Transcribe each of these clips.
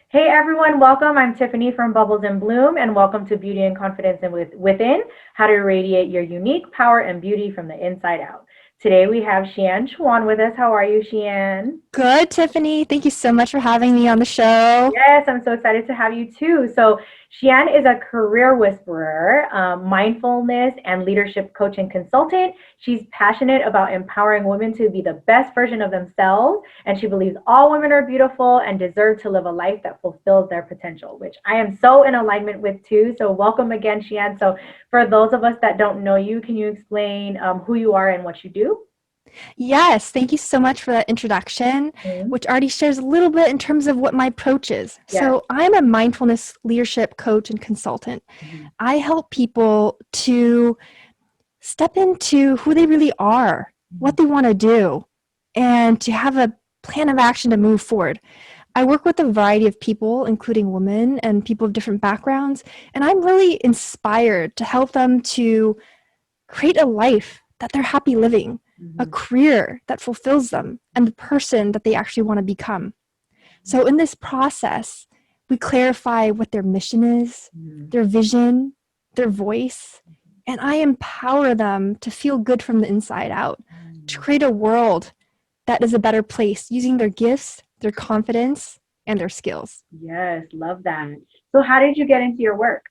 Hey everyone, welcome. I'm Tiffany from Bubbles and Bloom, and welcome to Beauty and Confidence and Within, how to radiate your unique power and beauty from the inside out. Today we have Shian Chuan with us. How are you, Shian? Good, Tiffany. Thank you so much for having me on the show. Yes, I'm so excited to have you too. So, Shian is a career whisperer, mindfulness and leadership coach and consultant. She's passionate about empowering women to be the best version of themselves, and she believes all women are beautiful and deserve to live a life that fulfills their potential, which I am so in alignment with too. So, welcome again, Shian. So, for those of us that don't know you, can you explain who you are and what you do? Yes, thank you so much for that introduction, Mhm. which already shares a little bit in terms of what my approach is. Yes. So, I'm a mindfulness leadership coach and consultant. Mhm. I help people to step into who they really are, what Mhm. they want to do, and to have a plan of action to move forward. I work with a variety of people, including women and people of different backgrounds, and I'm really inspired to help them to create a life that they're happy living, a Mhm. career that fulfills them, and the person that they actually want to become. So, in this process, we clarify what their mission is, Mhm. their vision, their voice, and I empower them to feel good from the inside out, to Mhm. create a world that is a better place using their gifts, their confidence, and their skills. Yes, love that. So how did you get into your work?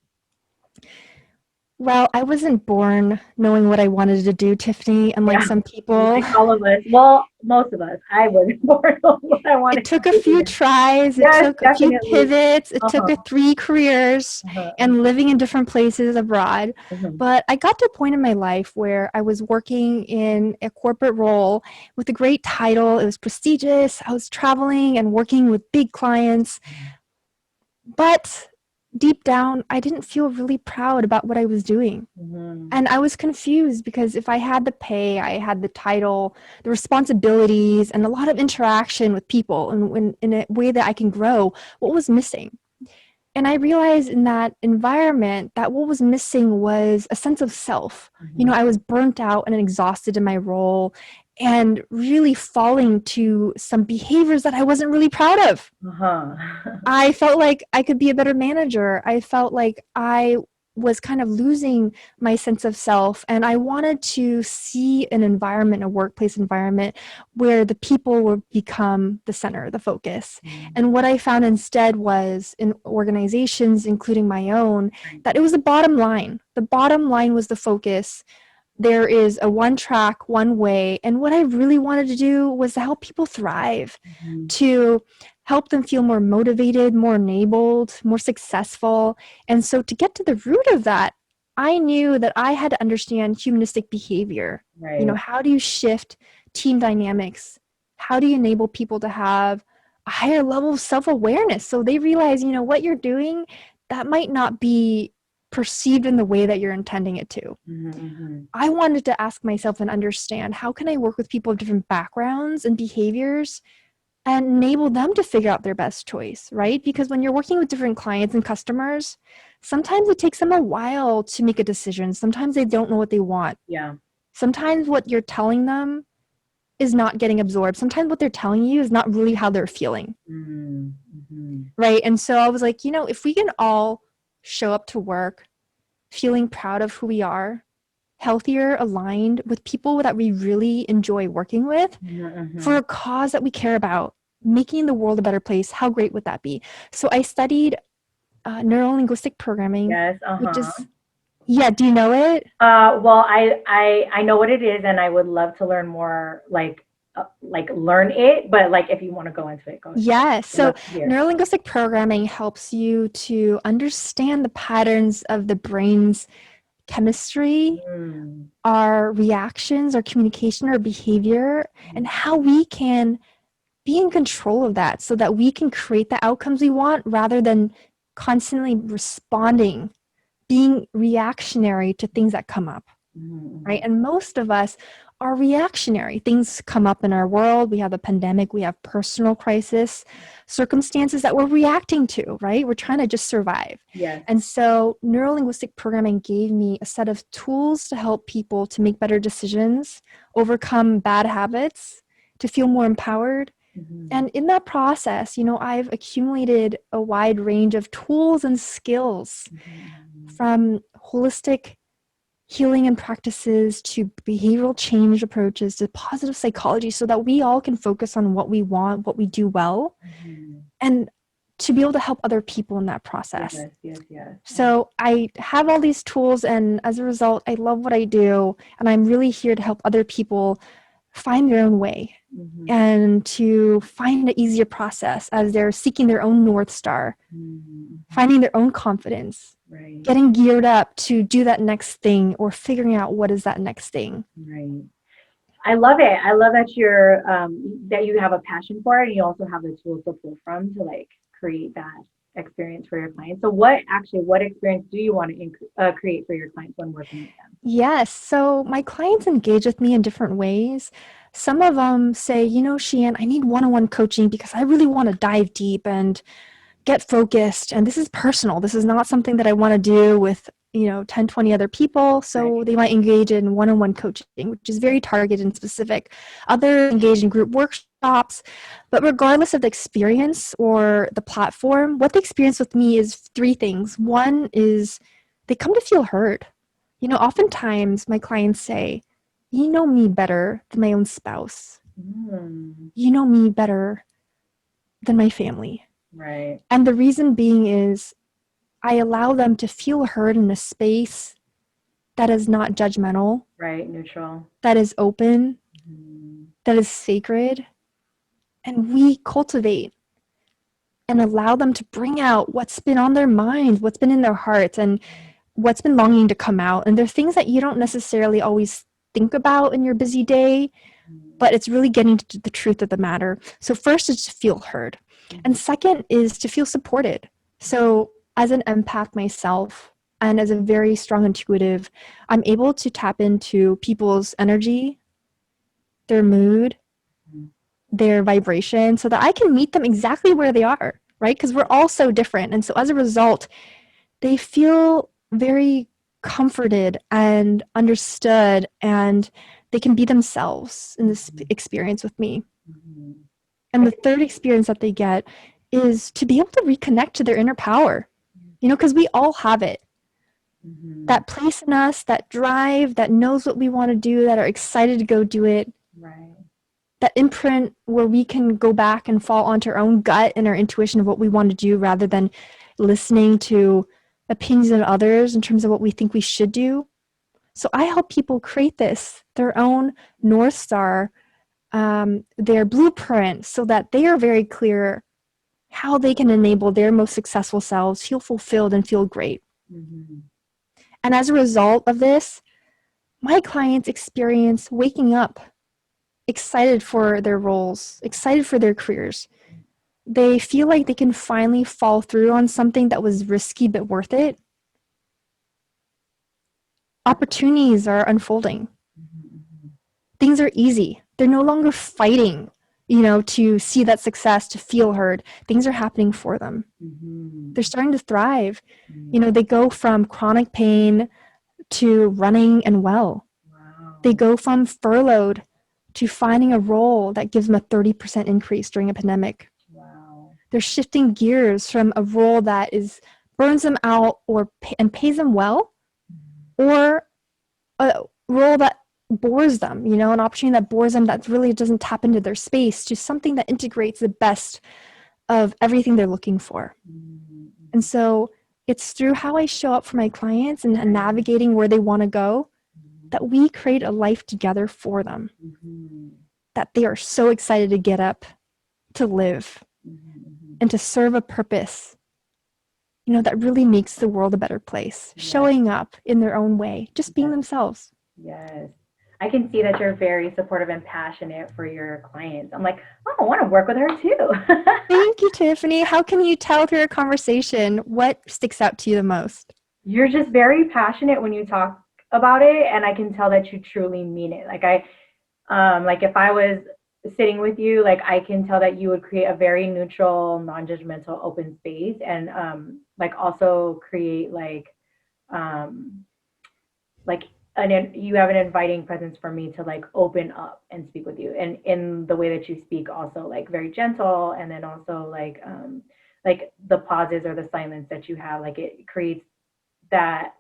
Well, I wasn't born knowing what I wanted to do, Tiffany, unlike Yeah, some people. like all of us. Well, most of us. I wasn't born on what I It wanted to took a do few either. tries, it Yes, took a few definitely. pivots, it took Uh-huh. a 3 careers Uh-huh. and living in different places abroad. Uh-huh. But I got to a point in my life where I was working in a corporate role with a great title. It was prestigious. I was traveling and working with big clients. But deep down, I didn't feel really proud about what I was doing. Mhm. And I was confused because if I had the pay, I had the title, the responsibilities, and a lot of interaction with people in a way that I can grow, what was missing? And I realized in that environment that what was missing was a sense of self. You know, Mhm. I was burnt out and exhausted in my role and really falling to some behaviors that I wasn't really proud of. Uh-huh. I felt like I could be a better manager. I felt like I was kind of losing my sense of self. And I wanted to see an environment, a workplace environment, where the people would become the center, the focus. Mhm. And what I found instead was in organizations, including my own, Right. that it was the bottom line. The bottom line was the focus. There is a one track, one way. And what I really wanted to do was to help people thrive, Mhm. to help them feel more motivated, more enabled, more successful. And so to get to the root of that, I knew that I had to understand humanistic behavior. You know, Right. how do you shift team dynamics? How do you enable people to have a higher level of self awareness so they realize, you know, what you're doing, that might not be perceived in the way that you're intending it to. Mhm. Mhm. I wanted to ask myself and understand how can I work with people of different backgrounds and behaviors and enable them to figure out their best choice, right? Because when you're working with different clients and customers, sometimes it takes them a while to make a decision. Sometimes they don't know what they want. Yeah. Sometimes what you're telling them is not getting absorbed. Sometimes what they're telling you is not really how they're feeling, Mhm. Mhm. right? And so I was like, you know, if we can all show up to work feeling proud of who we are, healthier, aligned with people that we really enjoy working with Mhm. for Mhm. a cause that we care about, making the world a better place. How great would that be? So I studied neuro-linguistic programming, Yes. which Uh-huh. is, yeah, do you know it? Well, I know what it is, and I would love to learn more, like learn it. But like, if you want to go into it, go ahead. Yes. I'd So love to hear. neuro-linguistic programming helps you to understand the patterns of the brain's chemistry, Mm. our reactions, our communication, our behavior, and how we can be in control of that so that we can create the outcomes we want rather than constantly responding, being reactionary to things that come up, right? Mhm. And most of us are reactionary. Things come up in our world. We have a pandemic, we have personal crisis, circumstances that we're reacting to, right? We're trying to just survive. Yes. And so neurolinguistic programming gave me a set of tools to help people to make better decisions, overcome bad habits, to feel more empowered, And in that process, I've accumulated a wide range of tools and skills, from holistic healing and practices to behavioral change approaches to positive psychology, so that we all can focus on what we want, what we do well, and to be able to help other people in that process. Yes. So I have all these tools, and as a result, I love what I do, and I'm really here to help other people find their own way and to find an easier process as they're seeking their own North Star, finding their own confidence, getting geared up to do that next thing, or figuring out what is that next thing. Right. I love it. I love that you're that you have a passion for it, and you also have the tools to pull from to like create that experience for your clients. So what experience do you want to create for your clients when working with them? Yes. So my clients engage with me in different ways. Some of them say, Shian, I need one-on-one coaching because I really want to dive deep and get focused. And this is personal. This is not something that I want to do with, 10, 20 other people. So they might engage in one-on-one coaching, which is very targeted and specific. Others engage in group workshops. But regardless of the experience or the platform, what they experience with me is three things. One is they come to feel heard. Oftentimes my clients say, you know me better than my own spouse. You know me better than my family. Right. And the reason being is I allow them to feel heard in a space that is not judgmental. Right. Neutral. That is open. That is sacred. And we cultivate and allow them to bring out what's been on their minds, what's been in their hearts, and what's been longing to come out. And they're things that you don't necessarily always think about in your busy day, but it's really getting to the truth of the matter. So first is to feel heard. And second is to feel supported. So as an empath myself, and as a very strong intuitive, I'm able to tap into people's energy, their mood, their vibration, so that I can meet them exactly where they are, right? Because we're all so different. And so as a result, they feel very comforted and understood, and they can be themselves in this experience with me. And the third experience that they get is to be able to reconnect to their inner power, because we all have it. That place in us, that drive, that knows what we want to do, that are excited to go do it. Right. That imprint where we can go back and fall onto our own gut and our intuition of what we want to do, rather than listening to opinions of others in terms of what we think we should do. So I help people create their own North Star, their blueprint, so that they are very clear how they can enable their most successful selves, feel fulfilled, and feel great. And as a result of this, my clients experience waking up excited for their roles, excited for their careers. They feel like they can finally fall through on something that was risky but worth it. Opportunities are unfolding. Things are easy. They're no longer fighting, to see that success, to feel heard. Things are happening for them. They're starting to thrive. They go from chronic pain to running and well. They go from furloughed to finding a role that gives them a 30% increase during a pandemic. They're shifting gears from a role that burns them out and pays them well, or a role that bores them, an opportunity that bores them, that really doesn't tap into their space, to something that integrates the best of everything they're looking for. And so it's through how I show up for my clients and navigating where they want to go, that we create a life together for them, that they are so excited to get up, to live, and to serve a purpose, that really makes the world a better place, showing up in their own way, just being themselves. Yes. I can see that you're very supportive and passionate for your clients. I'm like, oh, I want to work with her too. Thank you, Tiffany. How can you tell through a conversation what sticks out to you the most? You're just very passionate when you talk about it, and I can tell that you truly mean it. Like if I was sitting with you, like I can tell that you would create a very neutral, non-judgmental, open space, and also create like you have an inviting presence for me to like open up and speak with you, and in the way that you speak, also like very gentle, and then also like the pauses or the silence that you have, like it creates that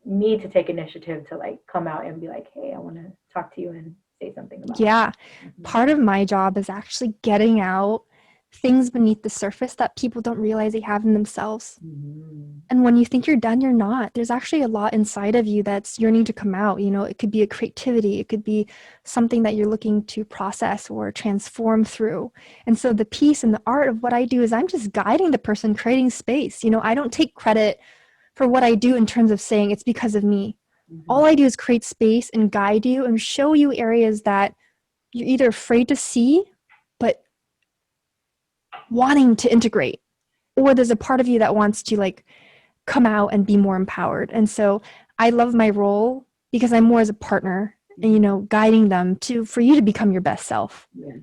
need to take initiative to like come out and be like, hey, I want to talk to you and say something about it. Yeah. Mm-hmm. Part of my job is actually getting out things beneath the surface that people don't realize they have in themselves. Mm-hmm. And when you think you're done, you're not. There's actually a lot inside of you that's yearning to come out. You know, it could be a creativity, it could be something that you're looking to process or transform through. And so the piece and the art of what I do is I'm just guiding the person, creating space. You know, I don't take credit for what I do in terms of saying it's because of me. Mm-hmm. All I do is create space and guide you and show you areas that you're either afraid to see, but wanting to integrate, or there's a part of you that wants to like come out and be more empowered. And so I love my role because I'm more as a partner and, you know, guiding them for you to become your best self. Yeah.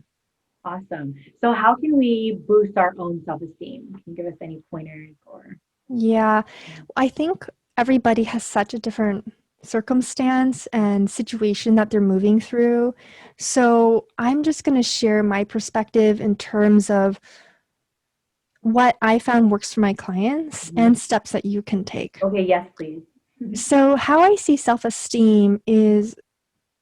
Awesome. So how can we boost our own self-esteem? Can you give us any pointers or? Yeah, I think everybody has such a different circumstance and situation that they're moving through. So I'm just going to share my perspective in terms of what I found works for my clients and steps that you can take. Okay, yes, please. So how I see self-esteem is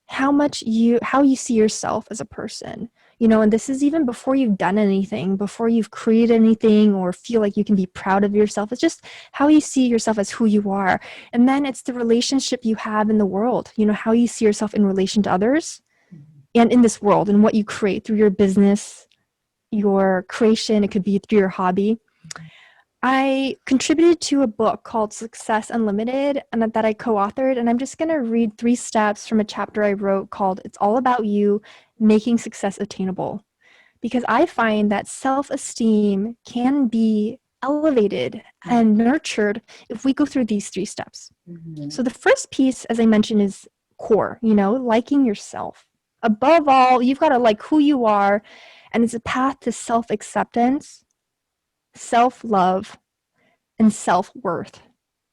how you see yourself as a person. You know, and this is even before you've done anything, before you've created anything or feel like you can be proud of yourself. It's just how you see yourself as who you are. And then it's the relationship you have in the world, you know, how you see yourself in relation to others and in this world and what you create through your business, your creation. It could be through your hobby. I contributed to a book called Success Unlimited and that I co-authored, and I'm just going to read 3 steps from a chapter I wrote called It's All About You, Making Success Attainable. Because I find that self-esteem can be elevated and nurtured if we go through these 3 steps. Mm-hmm. So the first piece, as I mentioned, is core, you know, liking yourself. Above all, you've got to like who you are, and it's a path to self-acceptance, self-love, and self-worth.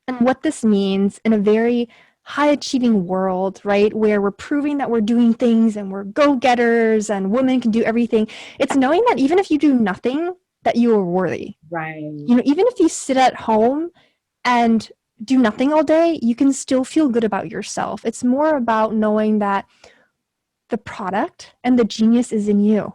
And what this means in a very high-achieving world, right, where we're proving that we're doing things and we're go-getters and women can do everything, it's knowing that even if you do nothing, that you are worthy. Right. You know, even if you sit at home and do nothing all day, you can still feel good about yourself. It's more about knowing that the product and the genius is in you.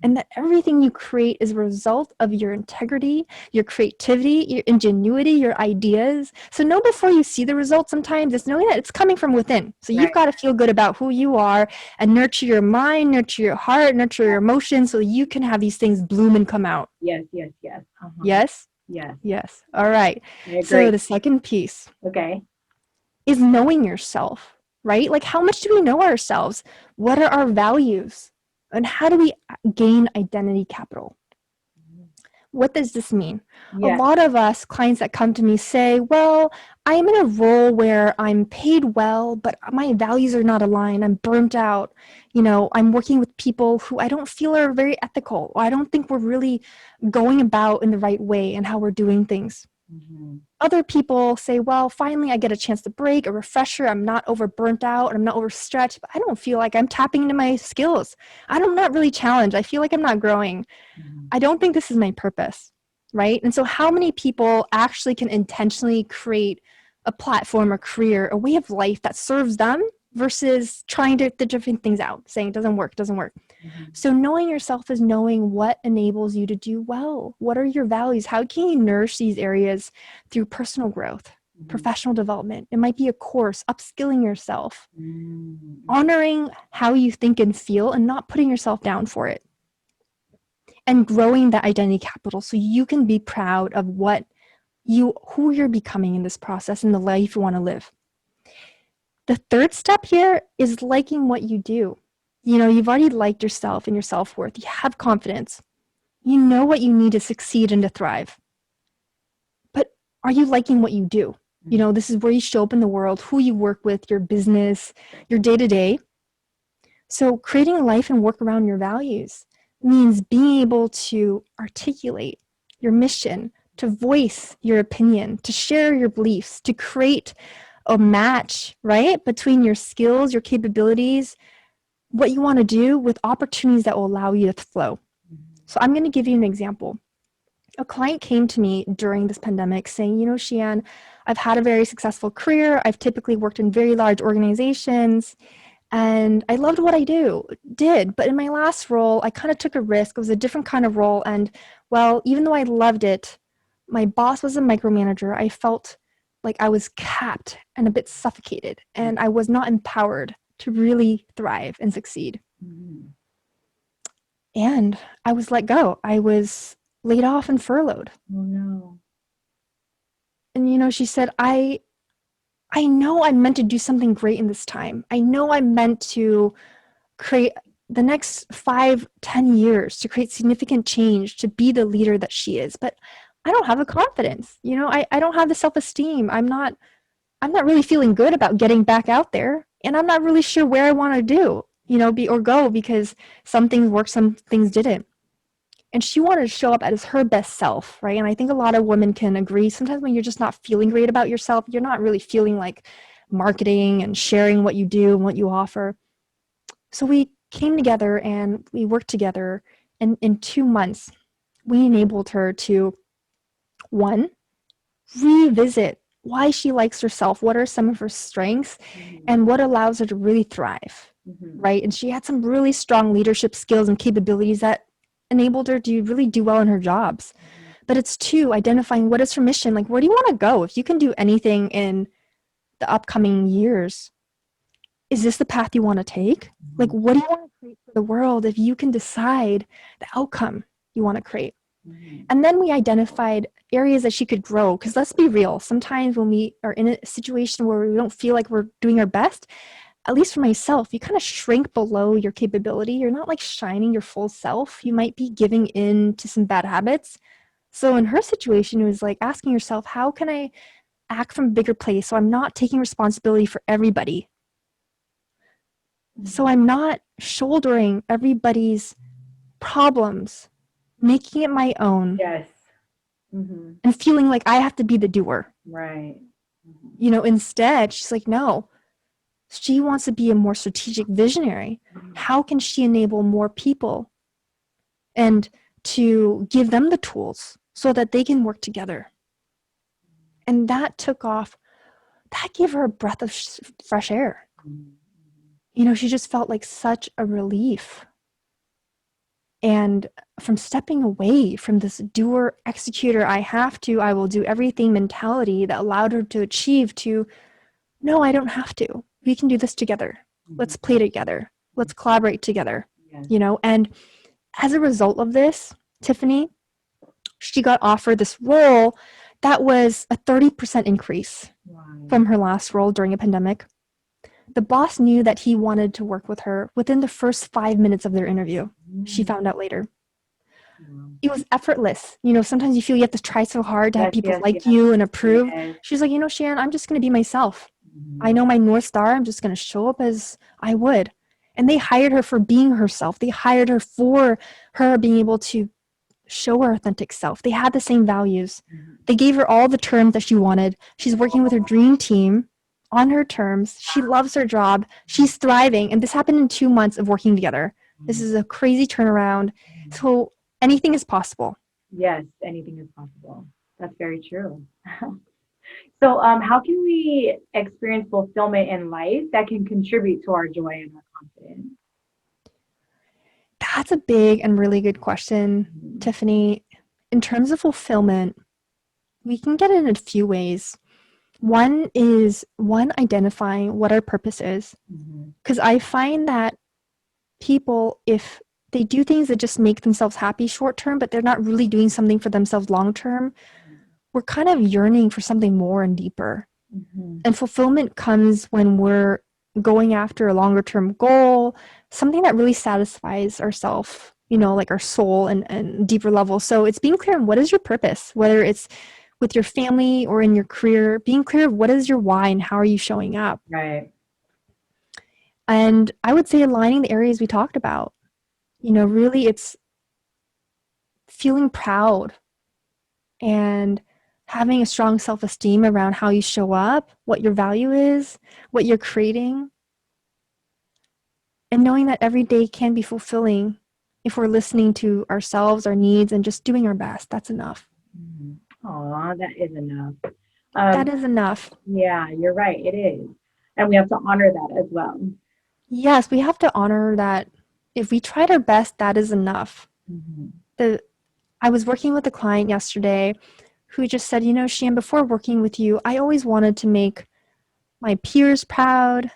And that everything you create is a result of your integrity, your creativity, your ingenuity, your ideas. So know before you see the result sometimes, it's knowing that it's coming from within. So you've got to feel good about who you are and nurture your mind, nurture your heart, nurture your emotions so you can have these things bloom and come out. Yes, yes, yes. Uh-huh. Yes? Yes. Yes. All right. I agree. So the second piece is knowing yourself, right? Like how much do we know ourselves? What are our values? And how do we gain identity capital? What does this mean? Yeah. A lot of us clients that come to me say, well, I'm in a role where I'm paid well, but my values are not aligned. I'm burnt out. You know, I'm working with people who I don't feel are very ethical. Or I don't think we're really going about in the right way and how we're doing things. Mm-hmm. Other people say, well, finally I get a chance to break, a refresher. I'm not over burnt out. I'm not overstretched, but I don't feel like I'm tapping into my skills. I'm not really challenged. I feel like I'm not growing. Mm-hmm. I don't think this is my purpose, right? And so how many people actually can intentionally create a platform, a career, a way of life that serves them versus trying to different things out, saying it doesn't work. Mm-hmm. So knowing yourself is knowing what enables you to do well. What are your values? How can you nourish these areas through personal growth, professional development? It might be a course, upskilling yourself, honoring how you think and feel and not putting yourself down for it, and growing that identity capital so you can be proud of who you're becoming in this process and the life you want to live. The third step here is liking what you do. You know, you've already liked yourself and your self-worth. You have confidence. You know what you need to succeed and to thrive. But are you liking what you do? You know, this is where you show up in the world, who you work with, your business, your day-to-day. So creating a life and work around your values means being able to articulate your mission, to voice your opinion, to share your beliefs, to create a match, right? Between your skills, your capabilities, what you want to do with opportunities that will allow you to flow. So I'm going to give you an example. A client came to me during this pandemic saying, Shian, I've had a very successful career. I've typically worked in very large organizations and I loved what I did. But in my last role, I kind of took a risk. It was a different kind of role. And well, even though I loved it, my boss was a micromanager. I felt like I was capped and a bit suffocated and I was not empowered to really thrive and succeed. Mm-hmm. And I was let go. I was laid off and furloughed. Oh no. And she said, I know I'm meant to do something great in this time. I know I'm meant to create the next 5-10 years, to create significant change, to be the leader that she is. But I don't have the confidence. I don't have the self-esteem. I'm not really feeling good about getting back out there. And I'm not really sure where I want to do, or go, because some things worked, some things didn't. And she wanted to show up as her best self, right? And I think a lot of women can agree. Sometimes when you're just not feeling great about yourself, you're not really feeling like marketing and sharing what you do and what you offer. So we came together and we worked together. And in 2 months, we enabled her to, one, revisit why she likes herself, what are some of her strengths, and what allows her to really thrive, right? And she had some really strong leadership skills and capabilities that enabled her to really do well in her jobs. But it's two, identifying what is her mission, like where do you want to go? If you can do anything in the upcoming years, is this the path you want to take? Like, what do you want to create for the world if you can decide the outcome you want to create? And then we identified areas that she could grow, because let's be real, sometimes when we are in a situation where we don't feel like we're doing our best, at least for myself, you kind of shrink below your capability. You're not like shining your full self. You might be giving in to some bad habits. So in her situation, it was like asking yourself, how can I act from a bigger place so I'm not taking responsibility for everybody? So I'm not shouldering everybody's problems, making it my own. Yes. Mm-hmm. And feeling like I have to be the doer. Right. Instead, she's like, no. She wants to be a more strategic visionary. How can she enable more people and to give them the tools so that they can work together? And that took off. That gave her a breath of fresh air. She just felt like such a relief. And from stepping away from this doer, executor, I will do everything mentality that allowed her to achieve to, no, I don't have to. We can do this together. Let's play together. Let's collaborate together. Yes. And as a result of this, Tiffany, she got offered this role that was a 30% increase from her last role during a pandemic. The boss knew that he wanted to work with her within the first 5 minutes of their interview. She found out later. It was effortless. Sometimes you feel you have to try so hard to have people like you and approve. She's like, Shan, I'm just going to be myself. I know my North Star. I'm just going to show up as I would. And they hired her for being herself. They hired her for her being able to show her authentic self. They had the same values. They gave her all the terms that she wanted. She's working with her dream team on her terms. She loves her job. She's thriving. And this happened in 2 months of working together. This is a crazy turnaround. So anything is possible. Yes, anything is possible. That's very true. So how can we experience fulfillment in life that can contribute to our joy and our confidence? That's a big and really good question, Tiffany. In terms of fulfillment, we can get it in a few ways. One is identifying what our purpose is. Because I find that people, if they do things that just make themselves happy short term, but they're not really doing something for themselves long term, we're kind of yearning for something more and deeper. And fulfillment comes when we're going after a longer term goal, something that really satisfies ourselves, like our soul and deeper level. So it's being clear on what is your purpose, whether it's with your family or in your career, being clear of what is your why and how are you showing up. Right. And I would say aligning the areas we talked about, really it's feeling proud and having a strong self-esteem around how you show up, what your value is, what you're creating, and knowing that every day can be fulfilling if we're listening to ourselves, our needs, and just doing our best. That's enough. Aw, that is enough. That Um, is enough. yeah, you're right. It is. And we have to honor that as well. Yes, we have to honor that if we tried our best, that is enough. The I was working with a client yesterday who just said, Shian, before working with you, I always wanted to make my peers proud,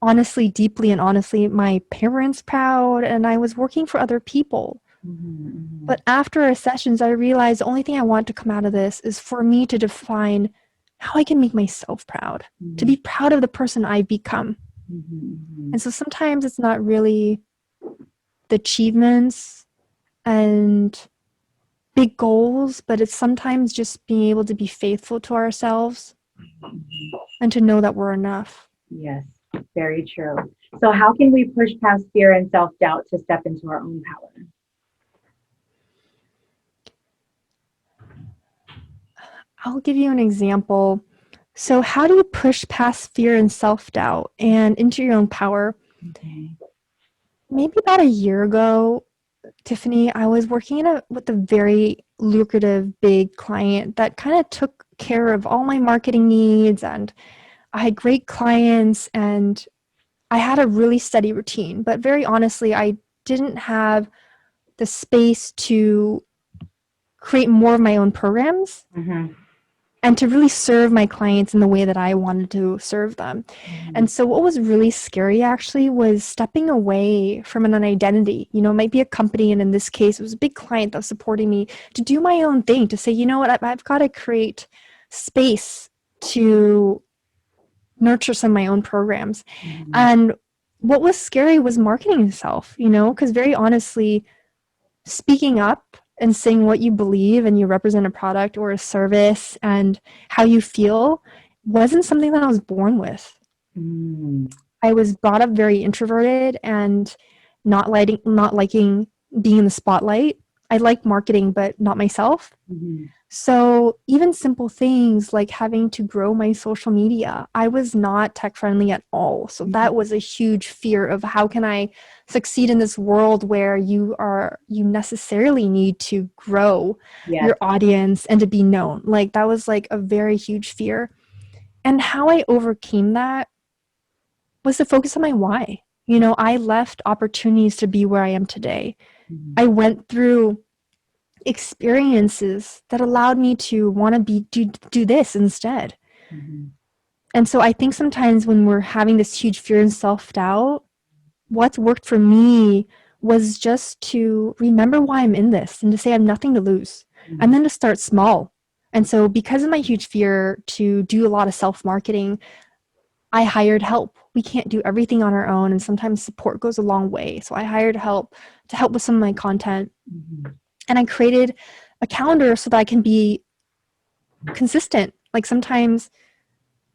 honestly, deeply and honestly, my parents proud, and I was working for other people. But after our sessions, I realized the only thing I want to come out of this is for me to define how I can make myself proud, to be proud of the person I've become. And so sometimes it's not really the achievements and big goals, but it's sometimes just being able to be faithful to ourselves and to know that we're enough. Yes, very true. So how can we push past fear and self-doubt to step into our own power? I'll give you an example. So how do you push past fear and self-doubt and into your own power? Okay. Maybe about a year ago, Tiffany, I was working with a very lucrative big client that kind of took care of all my marketing needs, and I had great clients and I had a really steady routine. But very honestly, I didn't have the space to create more of my own programs and to really serve my clients in the way that I wanted to serve them. And so what was really scary actually was stepping away from an identity. It might be a company, and in this case, it was a big client that was supporting me, to do my own thing, to say, you know what, I've got to create space to nurture some of my own programs. And what was scary was marketing yourself, because very honestly, speaking up and saying what you believe and you represent a product or a service and how you feel wasn't something that I was born with. I was brought up very introverted and not liking being in the spotlight. I like marketing, but not myself. So even simple things like having to grow my social media, I was not tech friendly at all. So that was a huge fear of how can I succeed in this world where you necessarily need to grow your audience and to be known. Like that was like a very huge fear. And how I overcame that was to focus on my why. I left opportunities to be where I am today. I went through experiences that allowed me to want to do this instead. And so I think sometimes when we're having this huge fear and self-doubt, what's worked for me was just to remember why I'm in this and to say I have nothing to lose, and then to start small. And so because of my huge fear to do a lot of self-marketing, I hired help. We can't do everything on our own, and sometimes support goes a long way. So I hired help to help with some of my content. And I created a calendar so that I can be consistent. Like sometimes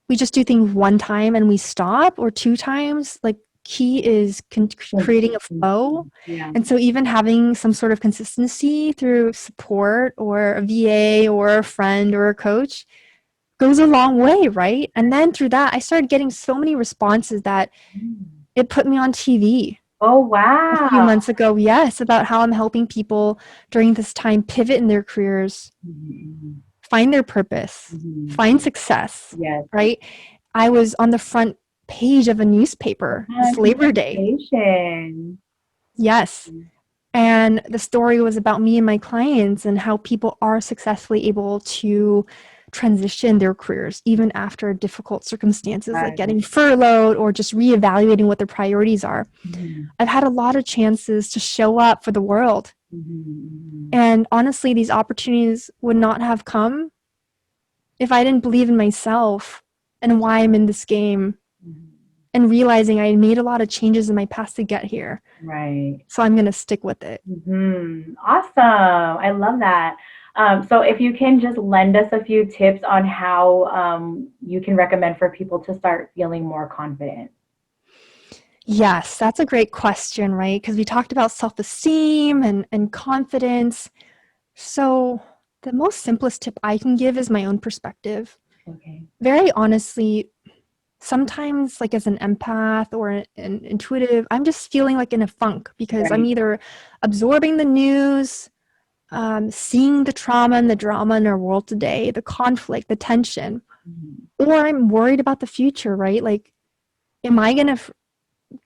we just do things one time and we stop, or two times. Like key is creating a flow. And so even having some sort of consistency through support or a VA or a friend or a coach goes a long way, right? And then through that, I started getting so many responses that it put me on TV. Oh, wow. A few months ago, yes, about how I'm helping people during this time pivot in their careers, find their purpose, find success, right? I was on the front page of a newspaper this Labor Day. Yes. And the story was about me and my clients and how people are successfully able to transition their careers even after difficult circumstances like getting furloughed or just reevaluating what their priorities are. I've had a lot of chances to show up for the world. And honestly, these opportunities would not have come if I didn't believe in myself and why I'm in this game, and realizing I made a lot of changes in my past to get here. So I'm going to stick with it. Awesome. I love that. So if you can just lend us a few tips on how you can recommend for people to start feeling more confident. Yes, that's a great question, right? Because we talked about self-esteem and confidence. So The most simplest tip I can give is my own perspective. Okay. Very honestly, sometimes like as an empath or an intuitive, I'm just feeling like in a funk because I'm Right. either absorbing the news, seeing the trauma and the drama in our world today, the conflict, the tension, or I'm worried about the future, right? Like, am I going to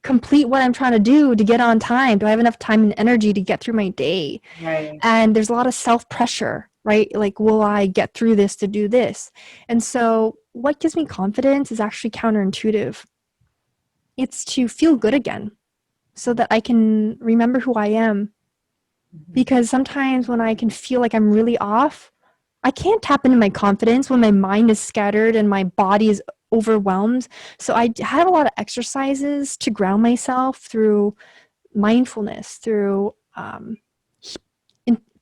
complete what I'm trying to do to get on time? Do I have enough time and energy to get through my day? Right. And there's a lot of self-pressure, right? Like, will I get through this to do this? And so what gives me confidence is actually counterintuitive. It's to feel good again so that I can remember who I am. Because sometimes when I can feel like I'm really off, I can't tap into my confidence when my mind is scattered and my body is overwhelmed. So I have a lot of exercises to ground myself through mindfulness, through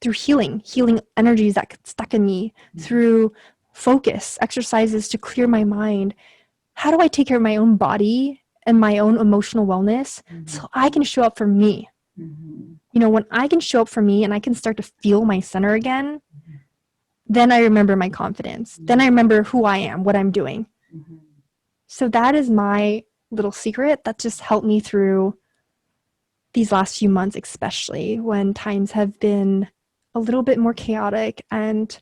through healing energies that get stuck in me, through focus exercises to clear my mind. How do I take care of my own body and my own emotional wellness so I can show up for me? You know, when I can show up for me and I can start to feel my center again, then I remember my confidence. Then I remember who I am, what I'm doing. So that is my little secret that just helped me through these last few months, especially when times have been a little bit more chaotic and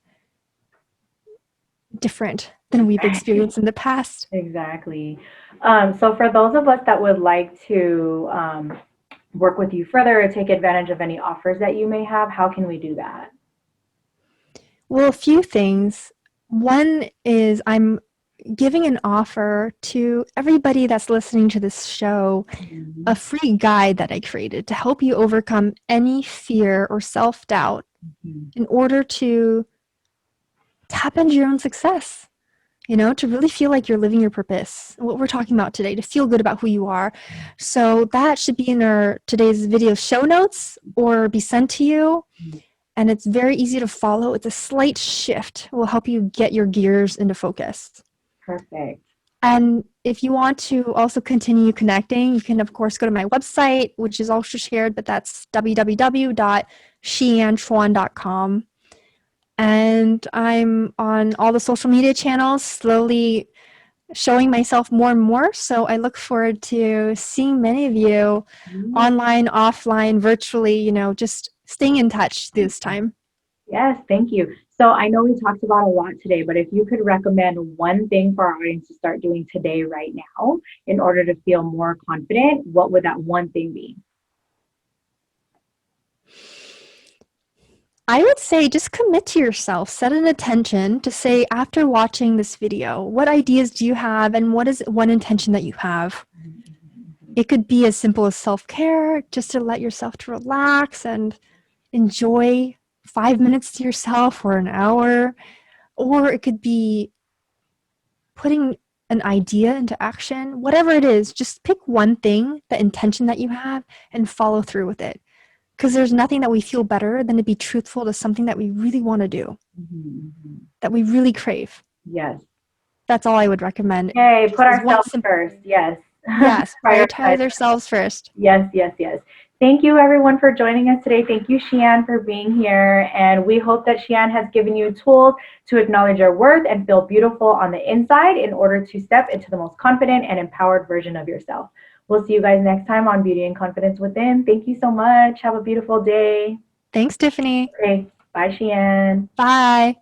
different than we've experienced in the past. Exactly. So for those of us that would like to work with you further or take advantage of any offers that you may have, how can we do that? Well, a few things. One is I'm giving an offer to everybody that's listening to this show, a free guide that I created to help you overcome any fear or self-doubt in order to tap into your own success, you know, to really feel like you're living your purpose, what we're talking about today, to feel good about who you are. So that should be in our today's video show notes or be sent to you. And it's very easy to follow. It's a slight shift. It will help you get your gears into focus. Perfect. And if you want to also continue connecting, you can, of course, go to my website, which is also shared, but that's www.shianchuan.com. And I'm on all the social media channels, slowly showing myself more and more. So I look forward to seeing many of you online, offline, virtually, you know, just staying in touch this time. Yes, thank you. So I know we talked about a lot today, but if you could recommend one thing for our audience to start doing today, right now, in order to feel more confident, what would that one thing be? I would say just commit to yourself, set an intention to say after watching this video, what ideas do you have and what is one intention that you have? It could be as simple as self-care, just to let yourself to relax and enjoy 5 minutes to yourself or an hour, or it could be putting an idea into action. Whatever it is, just pick one thing, the intention that you have, and follow through with it. Because there's nothing that we feel better than to be truthful to something that we really want to do, that we really crave. Yes. That's all I would recommend. Okay, Just put as one ourselves simple first. Yes. Yes, Prioritize. prioritize ourselves first. Yes, yes, yes. Thank you, everyone, for joining us today. Thank you, Shian, for being here. And we hope that Shian has given you tools to acknowledge your worth and feel beautiful on the inside in order to step into the most confident and empowered version of yourself. We'll see you guys next time on Beauty and Confidence Within. Thank you so much. Have a beautiful day. Thanks, Tiffany. Okay, bye, Shian. Bye.